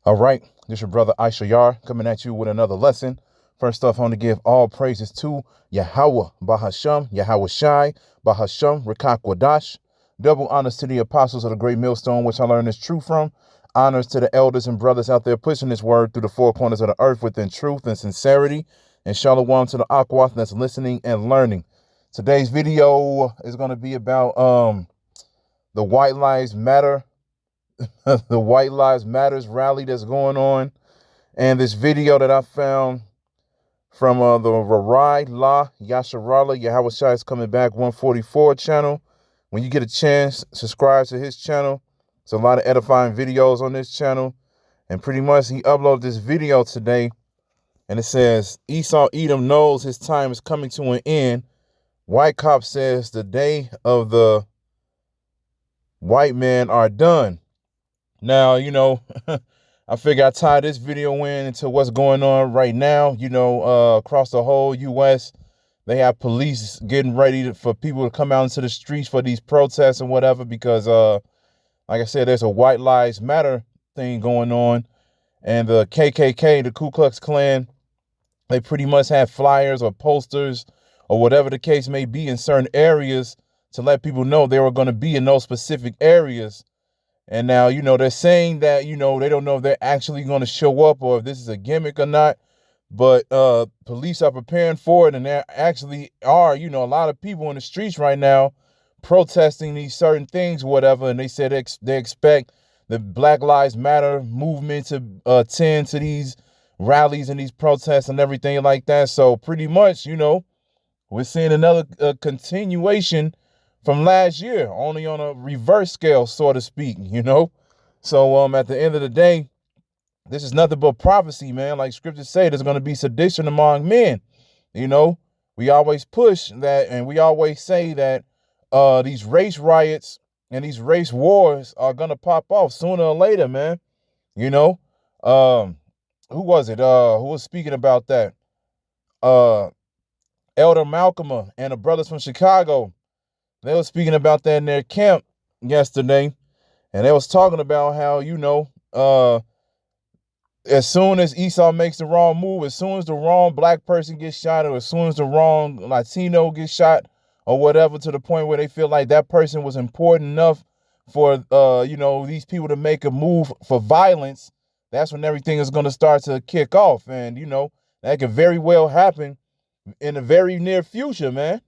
All right, this is your brother Issachar coming at you with another lesson. First off, I want to give all praises to Yahweh, Bahasham, Yahweh Shai, Bahasham, Rikakwadash. Double honors to the apostles of the great millstone, which I learned this truth from. Honors to the elders and brothers out there pushing this word through the four corners of the earth within truth and sincerity. And shalom to the Akwath that's listening and learning. Today's video is going to be about the White Lives Matter the White Lives Matters rally that's going on, and this video that I found from the Rarai La Yasharala Yahweh Shai is coming back 144 channel. When you get a chance, subscribe to his channel. There's a lot of edifying videos on this channel, and pretty much he uploaded this video today, and it says Esau Edom knows his time is coming to an end. White cop says the day of the white men are done. Now, I figure I tie this video in into what's going on right now. Across the whole U.S., they have police getting ready for people to come out into the streets for these protests and whatever because, like I said, there's a White Lives Matter thing going on. And the KKK, the Ku Klux Klan, they pretty much have flyers or posters or whatever the case may be in certain areas to let people know they were going to be in those specific areas. And now, they're saying that, they don't know if they're actually going to show up or if this is a gimmick or not. But police are preparing for it. And there actually are, a lot of people in the streets right now protesting these certain things, whatever. And they said they expect the Black Lives Matter movement to attend to these rallies and these protests and everything like that. So pretty much, we're seeing another continuation from last year, only on a reverse scale, so to speak, So at the end of the day, this is nothing but prophecy, man. Like scriptures say, there's going to be sedition among men. We always push that, and we always say that these race riots and these race wars are going to pop off sooner or later, man. Who was it? Who was speaking about that? Elder Malcolm and the brothers from Chicago. They were speaking about that in their camp yesterday, and they was talking about how, as soon as Esau makes the wrong move, as soon as the wrong black person gets shot, or as soon as the wrong Latino gets shot, or whatever, to the point where they feel like that person was important enough for, these people to make a move for violence, that's when everything is going to start to kick off. And, that could very well happen in the very near future, man,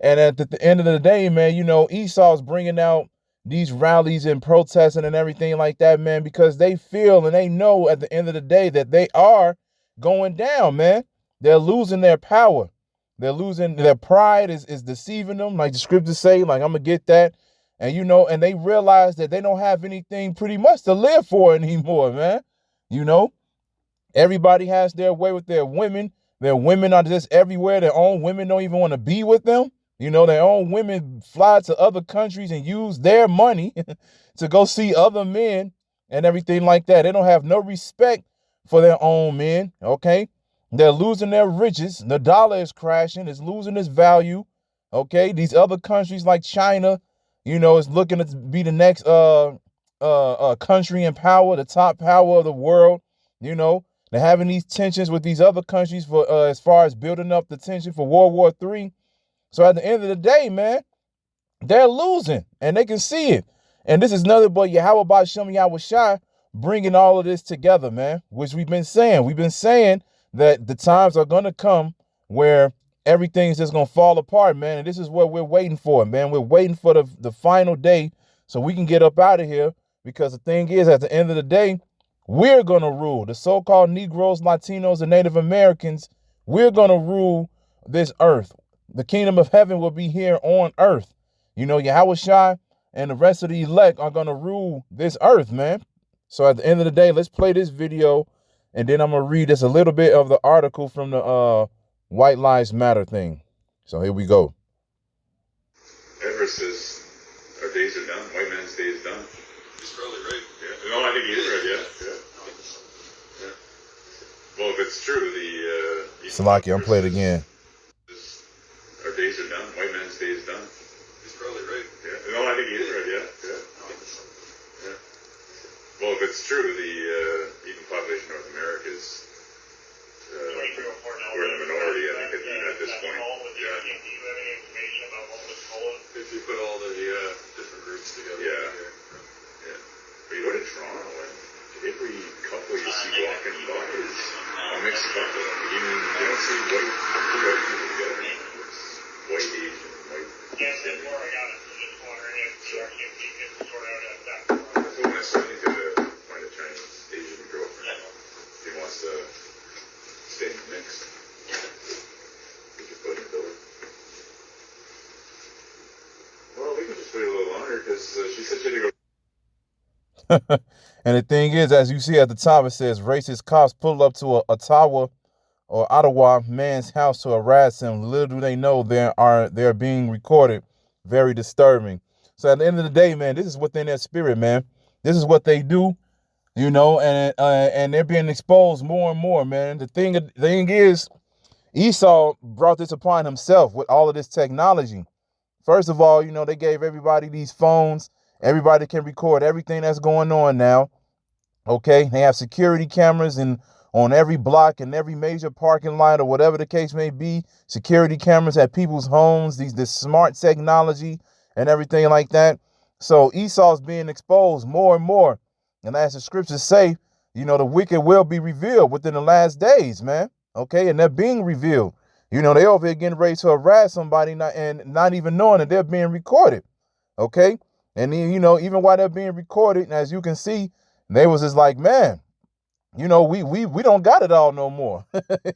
And at the end of the day, man, Esau's bringing out these rallies and protesting and everything like that, man, because they feel and they know at the end of the day that they are going down, man. They're losing their power. They're losing their pride is deceiving them, like the scriptures say, like, I'm going to get that. And, and they realize that they don't have anything pretty much to live for anymore, man. Everybody has their way with their women. Their women are just everywhere. Their own women don't even want to be with them. Their own women fly to other countries and use their money to go see other men and everything like that. They don't have no respect for their own men, okay? They're losing their riches. The dollar is crashing. It's losing its value, okay? These other countries like China, is looking to be the next country in power, the top power of the world, They're having these tensions with these other countries for as far as building up the tension for World War III. So at the end of the day, man, they're losing, and they can see it. And this is nothing but Yahweh Ba'Shem Yahweh Shai bringing all of this together, man, which we've been saying. We've been saying that the times are going to come where everything's just going to fall apart, man. And this is what we're waiting for, man. We're waiting for the final day so we can get up out of here, because the thing is, at the end of the day, we're going to rule. The so-called Negroes, Latinos, and Native Americans, we're going to rule this earth. The kingdom of heaven will be here on earth. Yahweh Shai and the rest of the elect are going to rule this earth, man. So at the end of the day, let's play this video, and then I'm going to read just a little bit of the article from the White Lives Matter thing. So here we go. Everett says our days are done. White man's day is done. He's probably right. Yeah. No, I think he is right. Yeah. Well, if it's true, Salaki, I'll play it again. Our days are done. White man's day is done. He's probably right. Yeah. No, I think he is right. Yeah. Well, Well, if it's true, the even population of North America is we're in the minority. I think even at this point. Yeah. If you put all the different groups together. Yeah. Yeah. But you go to Toronto and every couple you see walking by is a mixed couple. You don't see white people together. It's white Asian, white. Yes, that's where I got it. So just wondering if you can sort out at that. That's what my son needs to find a Chinese Asian girlfriend. He wants to stay in the mix. We could put him to it. Well, we could just wait a little longer because she said she had to go. And the thing is, as you see at the top, it says racist cops pull up to a Ottawa man's house to harass him. Little do they know they're being recorded. Very disturbing. So at the end of the day, man, this is within their spirit, man. This is what they do, you know, and they're being exposed more and more, man. The thing is, Esau brought this upon himself with all of this technology. First of all, you know, they gave everybody these phones. Everybody can record everything that's going on now. Okay, they have security cameras on every block and every major parking lot or whatever the case may be. Security cameras at people's homes, this smart technology and everything like that. So Esau's being exposed more and more. And as the scriptures say, you know, the wicked will be revealed within the last days, man. Okay, and they're being revealed. You know, they over here getting ready to harass somebody and not even knowing that they're being recorded. Okay, and then, you know, even while they're being recorded, as you can see, they was just like, man, you know, we don't got it all no more.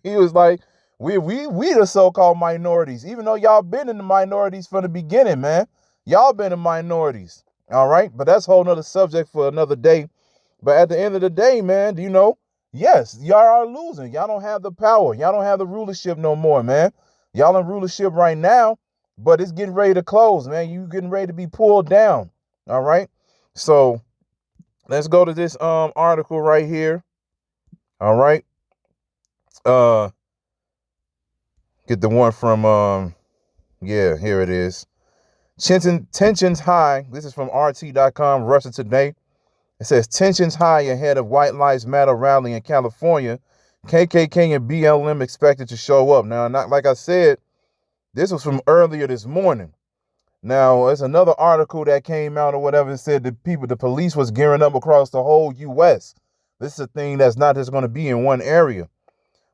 He was like, we the so-called minorities, even though y'all been in the minorities from the beginning, man. Y'all been in minorities. All right. But that's a whole nother subject for another day. But at the end of the day, man, you know, yes, y'all are losing. Y'all don't have the power. Y'all don't have the rulership no more, man. Y'all in rulership right now, but it's getting ready to close, man. You getting ready to be pulled down. All right. So let's go to this article right here. All right. Get the one from yeah, here it is. Tensions high. This is from RT.com, Russia Today. It says tensions high ahead of White Lives Matter rally in California. KKK and BLM expected to show up. Now, not like I said, this was from earlier this morning. Now, there's another article that came out or whatever that said the police was gearing up across the whole U.S. This is a thing that's not just going to be in one area.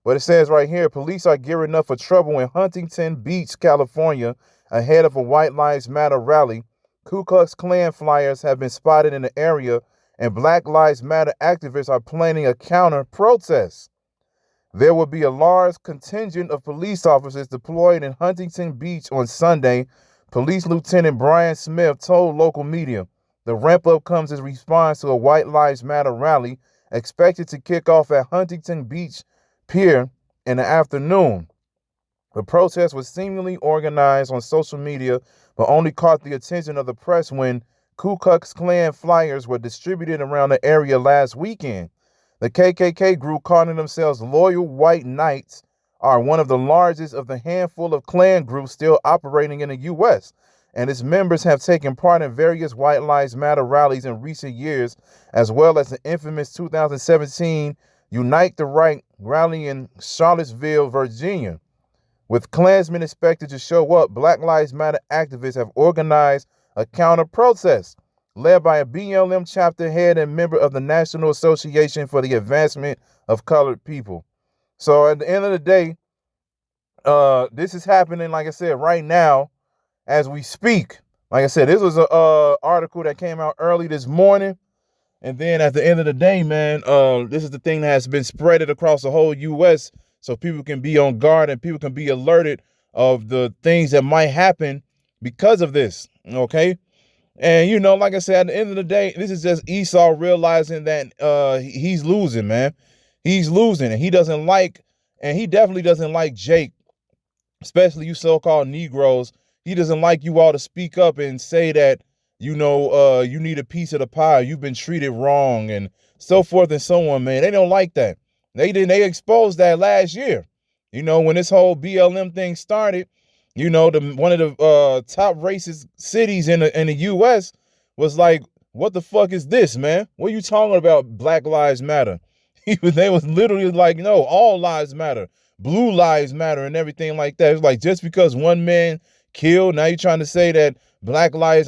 But it says right here, police are gearing up for trouble in Huntington Beach, California, ahead of a White Lives Matter rally. Ku Klux Klan flyers have been spotted in the area, and Black Lives Matter activists are planning a counter protest. There will be a large contingent of police officers deployed in Huntington Beach on Sunday, Police Lieutenant Brian Smith told local media. The ramp-up comes as response to a White Lives Matter rally expected to kick off at Huntington Beach Pier in the afternoon. The protest was seemingly organized on social media, but only caught the attention of the press when Ku Klux Klan flyers were distributed around the area last weekend. The KKK group, calling themselves Loyal White Knights, are one of the largest of the handful of Klan groups still operating in the U.S., and its members have taken part in various White Lives Matter rallies in recent years, as well as the infamous 2017 Unite the Right rally in Charlottesville, Virginia. With Klansmen expected to show up, Black Lives Matter activists have organized a counter-protest led by a BLM chapter head and member of the National Association for the Advancement of Colored People. So at the end of the day, this is happening, like I said, right now as we speak. Like I said, this was a article that came out early this morning. And then at the end of the day, man, this is the thing that has been spreaded across the whole U.S. so people can be on guard and people can be alerted of the things that might happen because of this. Okay. And, you know, like I said, at the end of the day, this is just Esau realizing that he's losing, man. He's losing, and he definitely doesn't like Jake, especially you so-called Negroes. He doesn't like you all to speak up and say that, you know, you need a piece of the pie. You've been treated wrong and so forth and so on, man. They don't like that. They exposed that last year. You know, when this whole BLM thing started, you know, one of the top racist cities in the U.S. was like, what the fuck is this, man? What are you talking about? Black Lives Matter. They was literally like, no, all lives matter. Blue lives matter and everything like that. It's like, just because one man killed, now you're trying to say that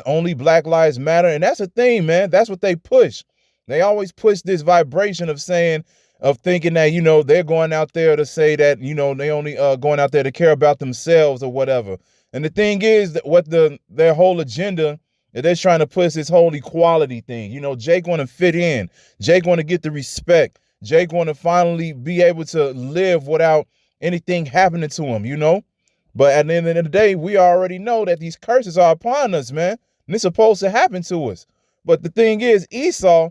only black lives matter. And that's the thing, man. That's what they push. They always push this vibration of thinking that, they're going out there to say that, they only going out there to care about themselves or whatever. And the thing is that their whole agenda, that they're trying to push this whole equality thing. Jake want to fit in. Jake want to get the respect. Jake want to finally be able to live without anything happening to him, But at the end of the day, we already know that these curses are upon us, man. And it's supposed to happen to us. But the thing is, Esau,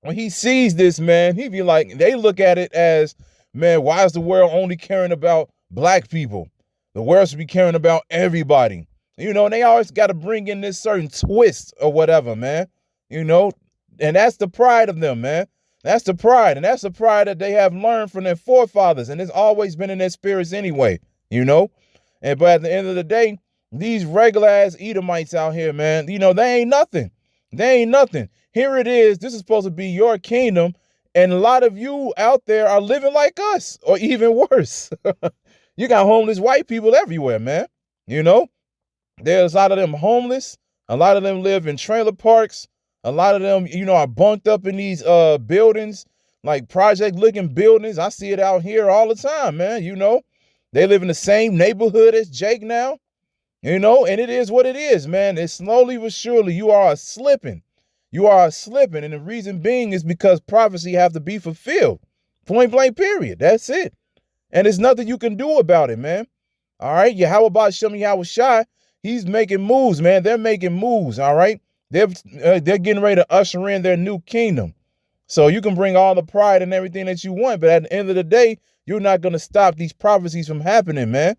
when he sees this, man, he be like, they look at it as, man, why is the world only caring about black people? The world should be caring about everybody. And they always got to bring in this certain twist or whatever, man. And that's the pride of them, man. That's the pride. And that's the pride that they have learned from their forefathers. And it's always been in their spirits anyway, But at the end of the day, these regular ass Edomites out here, man, they ain't nothing. They ain't nothing. Here it is. This is supposed to be your kingdom. And a lot of you out there are living like us, or even worse. You got homeless white people everywhere, man. There's a lot of them homeless. A lot of them live in trailer parks. A lot of them, are bunked up in these buildings, like project looking buildings. I see it out here all the time, man. They live in the same neighborhood as Jake now, and it is what it is, man. It's slowly but surely you are slipping. You are slipping. And the reason being is because prophecy have to be fulfilled. Point blank, period. That's it. And there's nothing you can do about it, man. All right. Yahweh Ba'Shem Yahweh Shai, he's making moves, man. They're making moves. All right. They're getting ready to usher in their new kingdom. So you can bring all the pride and everything that you want. But at the end of the day, you're not going to stop these prophecies from happening, man.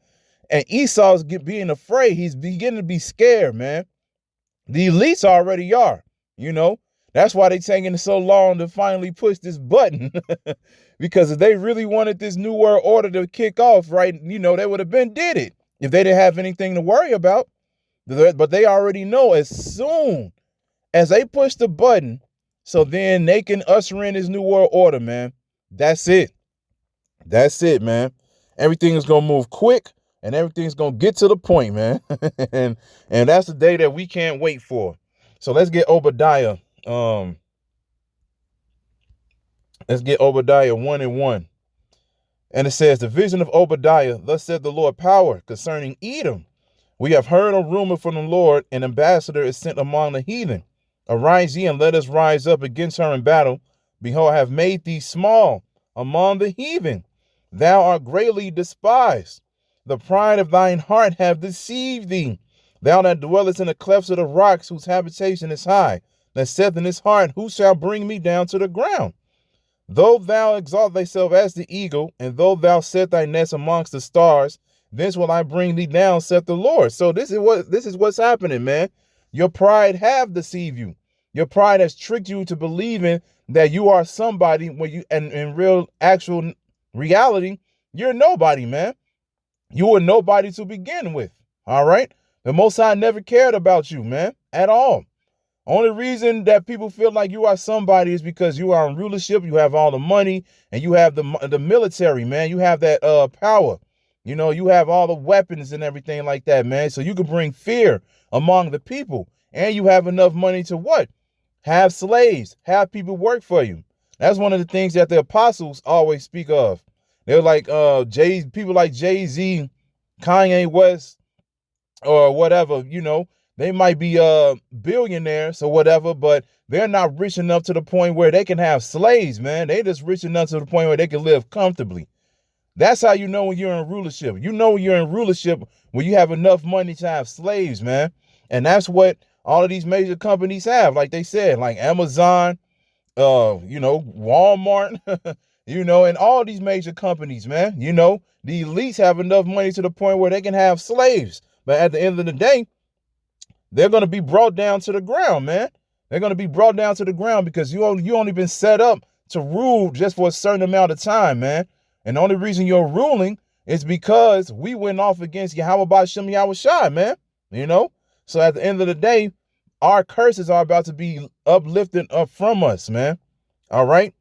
And Esau's being afraid. He's beginning to be scared, man. The elites already are, That's why they taking it so long to finally push this button. Because if they really wanted this new world order to kick off, right, they would have did it if they didn't have anything to worry about. But they already know as soon as they push the button, so then they can usher in this new world order, man. That's it. That's it, man. Everything is going to move quick and everything's going to get to the point, man. and that's the day that we can't wait for. So let's get Obadiah. Let's get Obadiah 1:1. And it says, the vision of Obadiah, thus said the Lord power concerning Edom. We have heard a rumor from the Lord, an ambassador is sent among the heathen. Arise ye and let us rise up against her in battle. Behold, I have made thee small among the heathen. Thou art greatly despised. The pride of thine heart have deceived thee. Thou that dwellest in the clefts of the rocks, whose habitation is high, that saith in his heart, who shall bring me down to the ground? Though thou exalt thyself as the eagle, and though thou set thy nest amongst the stars, thence will I bring thee down, saith the Lord. So this is what's happening, man. Your pride have deceived you. Your pride has tricked you to believing that you are somebody when you, and in real actual reality, you're nobody, man. You were nobody to begin with. All right. The Most High never cared about you, man, at all. Only reason that people feel like you are somebody is because you are in rulership. You have all the money and you have the military, man. You have that power. You have all the weapons and everything like that, man. So you can bring fear among the people, and you have enough money to what? Have slaves, have people work for you. That's one of the things that the apostles always speak of. They're like people like Jay-Z, Kanye West, or whatever, they might be billionaires or whatever, but they're not rich enough to the point where they can have slaves, man. They just rich enough to the point where they can live comfortably. That's how you know when you're in rulership. You know you're in rulership when you have enough money to have slaves, man. And that's what all of these major companies have, like they said, like Amazon, Walmart, and all these major companies, man. The elites have enough money to the point where they can have slaves. But at the end of the day, they're going to be brought down to the ground, man. They're going to be brought down to the ground because you only been set up to rule just for a certain amount of time, man. And the only reason you're ruling is because we went off against Yahweh Ba'Shem Yahweh Shai, man. So at the end of the day, our curses are about to be uplifted up from us, man. All right.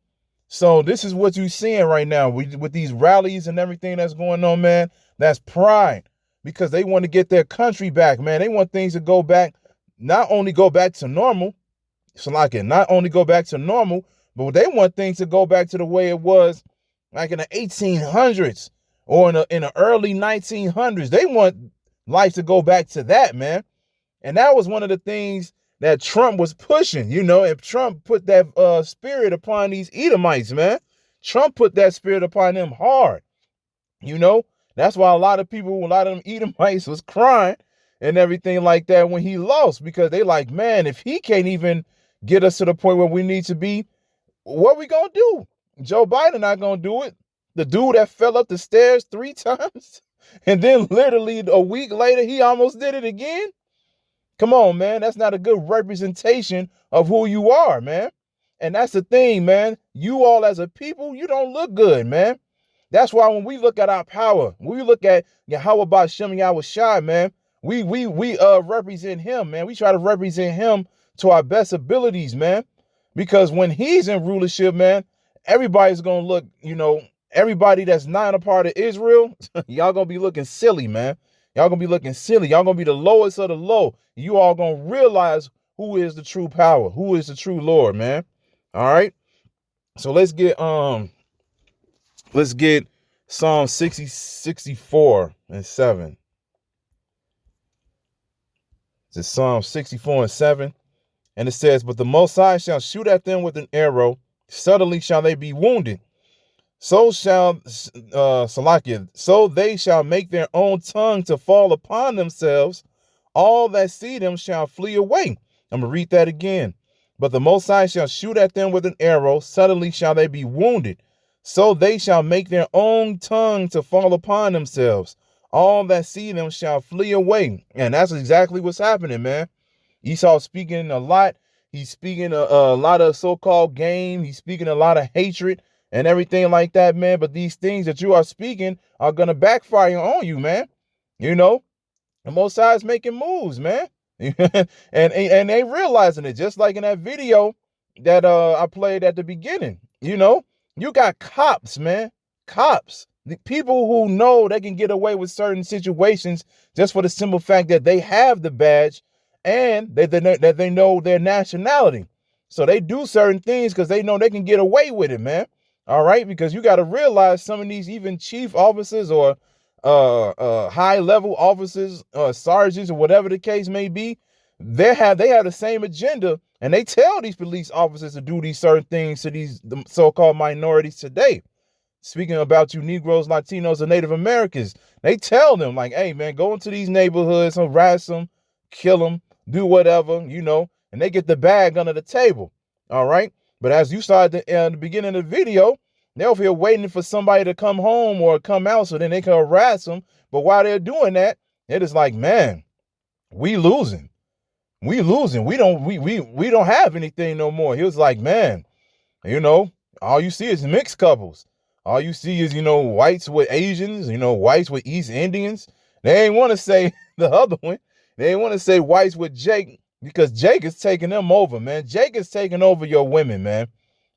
So this is what you're seeing right now with these rallies and everything that's going on, man. That's pride, because they want to get their country back, man. They want things to go back, not only go back to normal, not only go back to normal, but they want things to go back to the way it was like in the 1800s or in the early 1900s. They want life to go back to that, man. And that was one of the things that Trump was pushing, and Trump put that spirit upon these Edomites, man. Trump put that spirit upon them hard, That's why a lot of them Edomites was crying and everything like that when he lost, because they like, man, if he can't even get us to the point where we need to be, what we gonna do? Joe Biden not gonna do it. The dude that fell up the stairs 3 times and then literally a week later, he almost did it again. Come on, man. That's not a good representation of who you are, man. And that's the thing, man. You all as a people, you don't look good, man. That's why when we look at our power, when we look at Yahweh Bashem Yahweh Shai, man, we represent him, man. We try to represent him to our best abilities, man. Because when he's in rulership, man, everybody's going to look, everybody that's not a part of Israel, y'all going to be looking silly, man. Y'all going to be looking silly. Y'all going to be the lowest of the low. You all going to realize who is the true power, who is the true Lord, man. All right. So let's get Psalm 64 and 7. It's Psalm 64 and 7. And it says, but the Most High shall shoot at them with an arrow. Suddenly shall they be wounded. So they shall make their own tongue to fall upon themselves. All that see them shall flee away. I'm going to read that again. But the Most High shall shoot at them with an arrow. Suddenly shall they be wounded. So they shall make their own tongue to fall upon themselves. All that see them shall flee away. And that's exactly what's happening, man. Esau speaking a lot. He's speaking a lot of so-called game. He's speaking a lot of hatred and everything like that, man. But these things that you are speaking are going to backfire on you, man. The Most High is making moves, man. and they realizing it, just like in that video that I played at the beginning. You got cops, man. Cops. The people who know they can get away with certain situations just for the simple fact that they have the badge and that they know their nationality. So they do certain things because they know they can get away with it, man. All right, because you got to realize some of these even chief officers or high level officers, sergeants, or whatever the case may be, they have the same agenda, and they tell these police officers to do these certain things to these so-called minorities today. Speaking about you Negroes, Latinos, and Native Americans, they tell them like, hey, man, go into these neighborhoods, harass them, kill them, do whatever, and they get the bag under the table. All right. But as you saw at the beginning of the video, they're over here waiting for somebody to come home or come out so then they can harass them. But while they're doing that, it is like, man, we losing. We losing. We don't have anything no more. He was like, man, all you see is mixed couples. All you see is, whites with Asians, whites with East Indians. They ain't want to say the other one. They ain't want to say whites with Jake, because Jake is taking them over, man. Jake is taking over your women, man.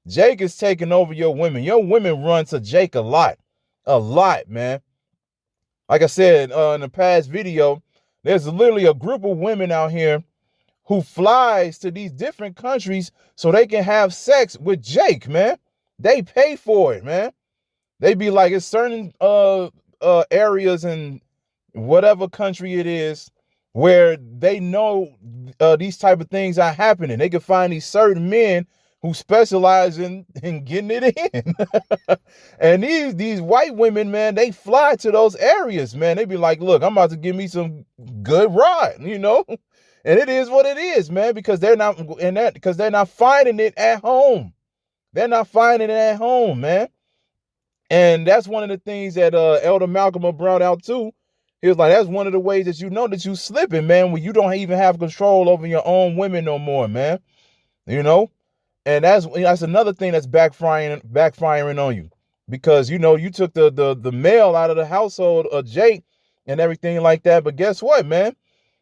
Jake is taking over your women. Your women run to Jake a lot, man. Like I said in the past video, there's literally a group of women out here who flies to these different countries so they can have sex with Jake, man. They pay for it, man. They be like, it's certain areas in whatever country it is where they know these type of things are happening. They can find these certain men who specialize in getting it in. And these white women, man, they fly to those areas, man. They be like, look, I'm about to give me some good ride, And it is what it is, man, because they're not finding it at home. They're not finding it at home, man. And that's one of the things that Elder Malcolm brought out too. He was like, that's one of the ways that you know that you slipping, man, when you don't even have control over your own women no more, man. And that's another thing that's backfiring on you, because you took the male out of the household of Jake and everything like that. But guess what, man?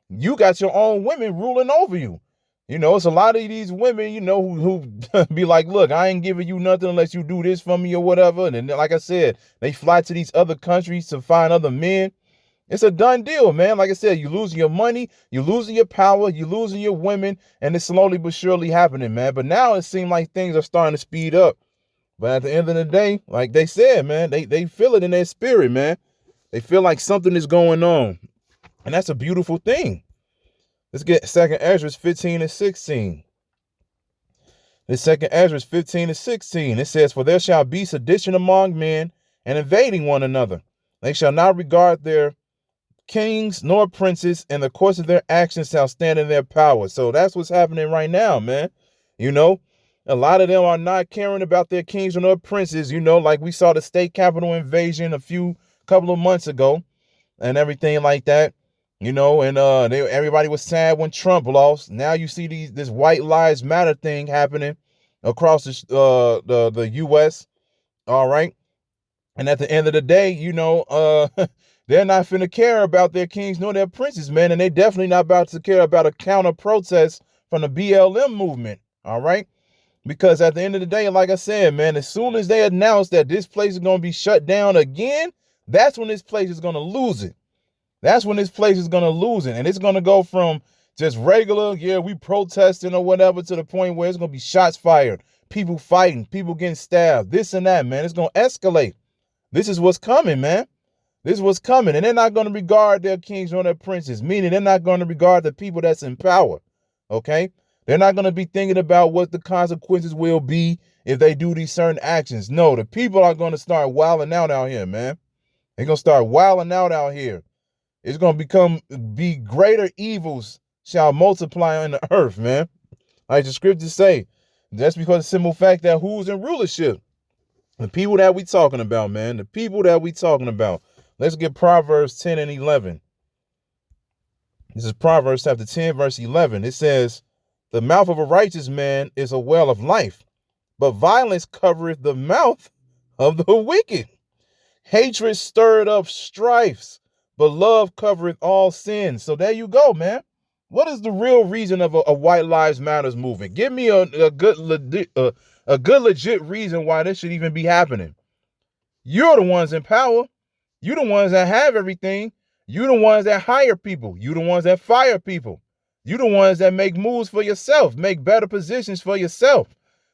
You got your own women ruling over you. You know, it's a lot of these women, you know, who be like, look, I ain't giving you nothing unless you do this for me or whatever. And then, like I said, they fly to these other countries to find other men. It's a done deal, man. Like I said, you're losing your money, you're losing your power, you're losing your women, and it's slowly but surely happening, man. But now it seems like things are starting to speed up. But at the end of the day, like they said, man, they feel it in their spirit, man. They feel like something is going on. And that's a beautiful thing. Let's get 2nd Ezra 15 and 16. The 2nd Ezra 15 and 16. It says, for there shall be sedition among men and invading one another. They shall not regard their kings nor princes, and the course of their actions shall stand in their power. So that's what's happening right now, man. You know, a lot of them are not caring about their kings or their princes, you know, like we saw the state capitol invasion couple of months ago and everything like that. You know, and everybody was sad when Trump lost. Now you see this White Lives Matter thing happening across the U.S. All right. And at the end of the day, you know, they're not finna care about their kings nor their princes, man. And they definitely not about to care about a counter protest from the BLM movement. All right. Because at the end of the day, like I said, man, as soon as they announce that this place is going to be shut down again, that's when this place is going to lose it. That's when this place is going to lose it. And it's going to go from just regular, yeah, we protesting or whatever, to the point where it's going to be shots fired, people fighting, people getting stabbed, this and that, man. It's going to escalate. This is what's coming, man. This is what's coming. And they're not going to regard their kings or their princes, meaning they're not going to regard the people that's in power. Okay? They're not going to be thinking about what the consequences will be if they do these certain actions. No, the people are going to start wilding out here, man. They're going to start wilding out here. It's going to be greater evils shall multiply on the earth, man. Like the scriptures say, that's because of the simple fact that who's in rulership? The people that we talking about, man. The people that we talking about. Let's get Proverbs 10 and 11. This is Proverbs chapter 10, verse 11. It says, the mouth of a righteous man is a well of life, but violence covereth the mouth of the wicked. Hatred stirred up strifes, but love covereth all sins. So there you go, man. What is the real reason of a White Lives Matters movement? Give me a good legit reason why this should even be happening. You're the ones in power. You're the ones that have everything. You're the ones that hire people. You're the ones that fire people. You're the ones that make moves for yourself, make better positions for yourself.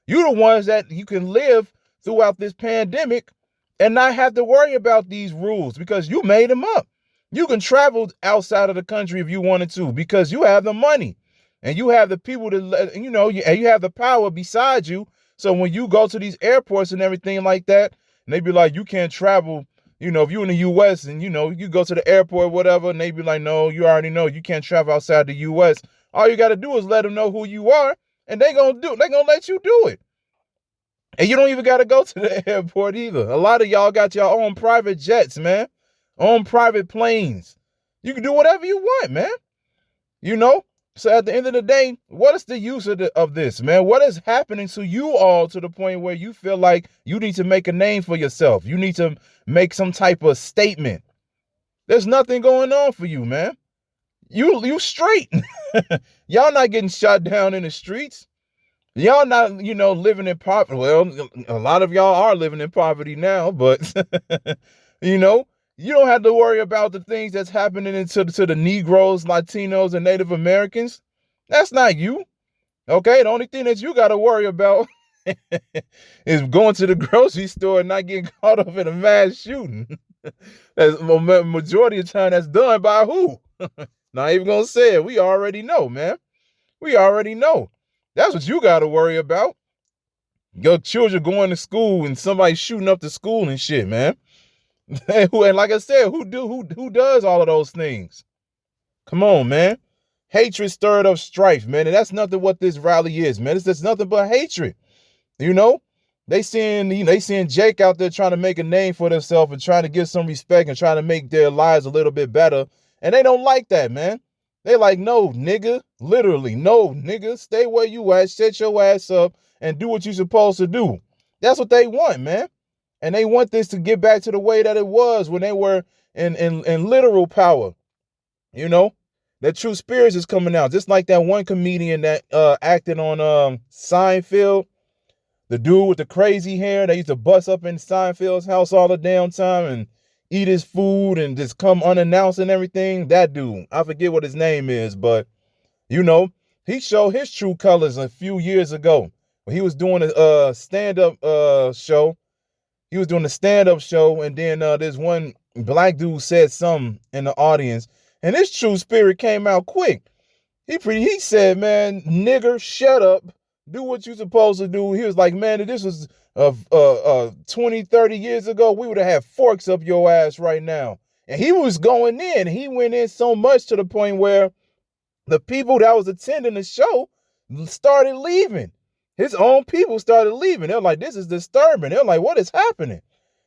You're the ones that you can live throughout this pandemic and not have to worry about these rules because you made them up. You can travel outside of the country if you wanted to because you have the money and you have the people to, you know, and you have the power beside you. So when you go to these airports and everything like that, and they be like, you can't travel, you know, if you're in the U.S. and, you know, you go to the airport or whatever, and they be like, no, you already know you can't travel outside the U.S. All you got to do is let them know who you are, and they're going to let you do it. And you don't even got to go to the airport either. A lot of y'all got your own private jets, man. Own private planes. You can do whatever you want, man. You know? So at the end of the day, what is the use of this, man? What is happening to you all to the point where you feel like you need to make a name for yourself? You need to make some type of statement. There's nothing going on for you, man. You straight. Y'all not getting shot down in the streets. Y'all not, you know, living in poverty. Well, a lot of y'all are living in poverty now, but, you know, you don't have to worry about the things that's happening to the Negroes, Latinos, and Native Americans. That's not you. Okay, the only thing that you got to worry about is going to the grocery store and not getting caught up in a mass shooting. That's majority of the time that's done by who? Not even gonna say it. We already know, man. We already know. That's what you got to worry about. Your children going to school and somebody shooting up the school and shit, man. And like I said, who does all of those things? Come on, man. Hatred stirred up strife, man. And that's nothing what this rally is, man. It's just nothing but hatred. You know? They seeing Jake out there trying to make a name for themselves and trying to get some respect and trying to make their lives a little bit better. And they don't like that, man. They like, no, nigga. Literally, no, nigga. Stay where you at. Set your ass up and do what you're supposed to do. That's what they want, man. And they want this to get back to the way that it was when they were in literal power. You know, That true spirits is coming out. Just like that one comedian that acted on Seinfeld. The dude with the crazy hair that used to bust up in Seinfeld's house all the damn time and eat his food and just come unannounced and everything. That dude. I forget what his name is, but you know, he showed his true colors a few years ago. When he was doing a stand-up show. He was doing a stand-up show, and then this one black dude said something in the audience, and his true spirit came out quick. He said, man, nigger, shut up. Do what you supposed to do. He was like, man, if this was 20, 30 years ago, we would have had forks up your ass right now. And he was going in. He went in so much to the point where the people that was attending the show started leaving. His own people started leaving. They're like, this is disturbing. They're like, what is happening?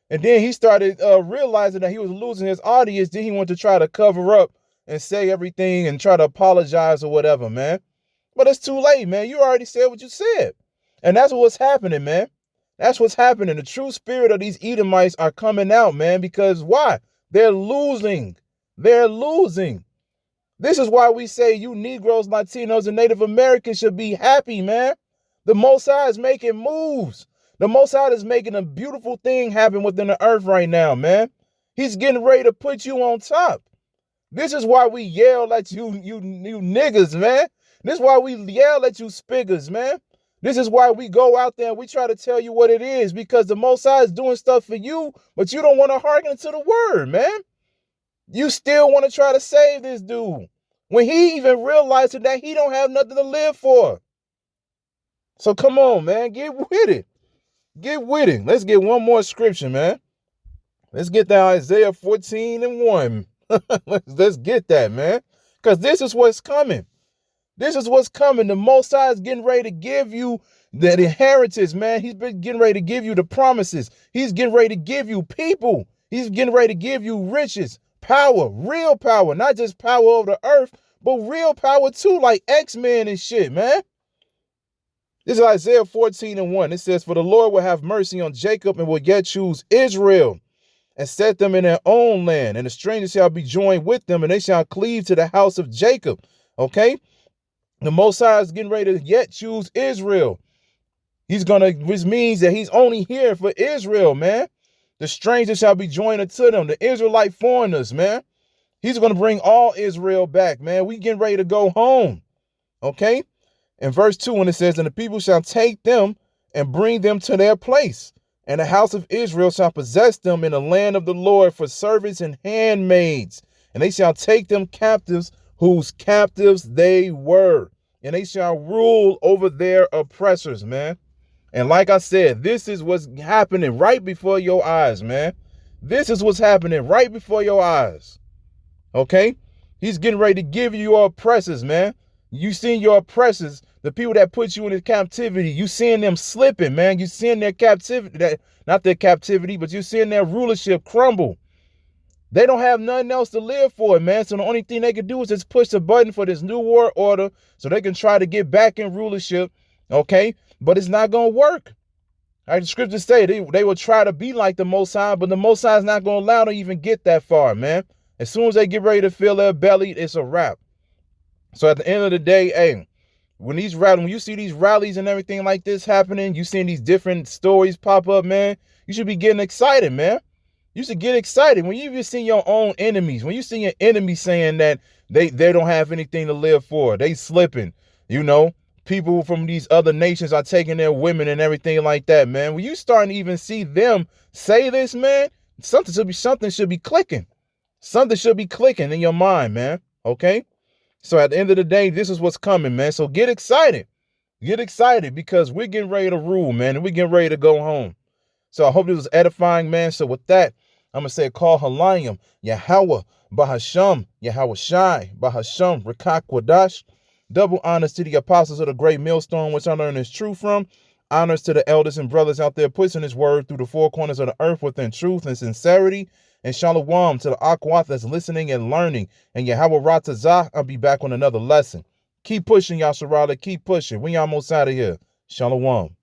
And then he started realizing that he was losing his audience. Then he went to try to cover up and say everything and try to apologize or whatever, man. But it's too late, man. You already said what you said. And that's what's happening, man. That's what's happening. The true spirit of these Edomites are coming out, man, because why? They're losing. They're losing. This is why we say you Negroes, Latinos, and Native Americans should be happy, man. The Most High is making moves. The Most High is making a beautiful thing happen within the earth right now, man. He's getting ready to put you on top. This is why we yell at you niggas, man. This is why we yell at you spiggers, man. This is why we go out there and we try to tell you what it is, because the Most High is doing stuff for you, but you don't want to hearken to the word, man. You still want to try to save this dude when he even realized that he don't have nothing to live for. So come on, man, get with it. Get with it. Let's get one more scripture, man. Let's get that Isaiah 14:1. Let's get that, man, because this is what's coming. This is what's coming. The Most High is getting ready to give you the inheritance, man. He's been getting ready to give you the promises. He's getting ready to give you people. He's getting ready to give you riches, power, real power, not just power over the earth, but real power too, like X-Men and shit, man. This is Isaiah 14:1. It says, for the Lord will have mercy on Jacob and will yet choose Israel and set them in their own land. And the strangers shall be joined with them, and they shall cleave to the house of Jacob. Okay? The Most High is getting ready to yet choose Israel. Which means that he's only here for Israel, man. The strangers shall be joined unto them, the Israelite foreigners, man. He's going to bring all Israel back, man. We getting ready to go home. Okay? In verse 2, when it says, and the people shall take them and bring them to their place, and the house of Israel shall possess them in the land of the Lord for servants and handmaids, and they shall take them captives whose captives they were, and they shall rule over their oppressors, man. And like I said, this is what's happening right before your eyes, man. This is what's happening right before your eyes. Okay? He's getting ready to give you your oppressors, man. You seen your oppressors, the people that put you into captivity, you seeing them slipping, man. You seeing their captivity, not their captivity, but you seeing their rulership crumble. They don't have nothing else to live for, man. So the only thing they can do is just push the button for this new world order so they can try to get back in rulership, okay? But it's not going to work. All right, the scriptures say they will try to be like the Most High, but the Most High is not going to allow them to even get that far, man. As soon as they get ready to fill their belly, it's a wrap. So at the end of the day, hey, when you see these rallies and everything like this happening, you seeing these different stories pop up, man, you should be getting excited, man. You should get excited when you even see your own enemies, when you see your enemies saying that they don't have anything to live for, they slipping, you know, people from these other nations are taking their women and everything like that, man. When you starting to even see them say this, man, something should be clicking. Something should be clicking in your mind, man. Okay. So at the end of the day, this is what's coming, man. So get excited. Get excited because we're getting ready to rule, man, and we're getting ready to go home. So I hope this was edifying, man. So with that, I'm going to say, call Halayim, Yahweh, Bahasham, Yahweh Shai, Bahasham, Rikak Wadash. Double honors to the apostles of the great millstone, which I learned this truth from. Honors to the elders and brothers out there pushing his word through the four corners of the earth within truth and sincerity. And shalom to the Akwat that's listening and learning. And Yahweh Ratazah, I'll be back on another lesson. Keep pushing, Yasharala. Keep pushing. We almost out of here. Shalom.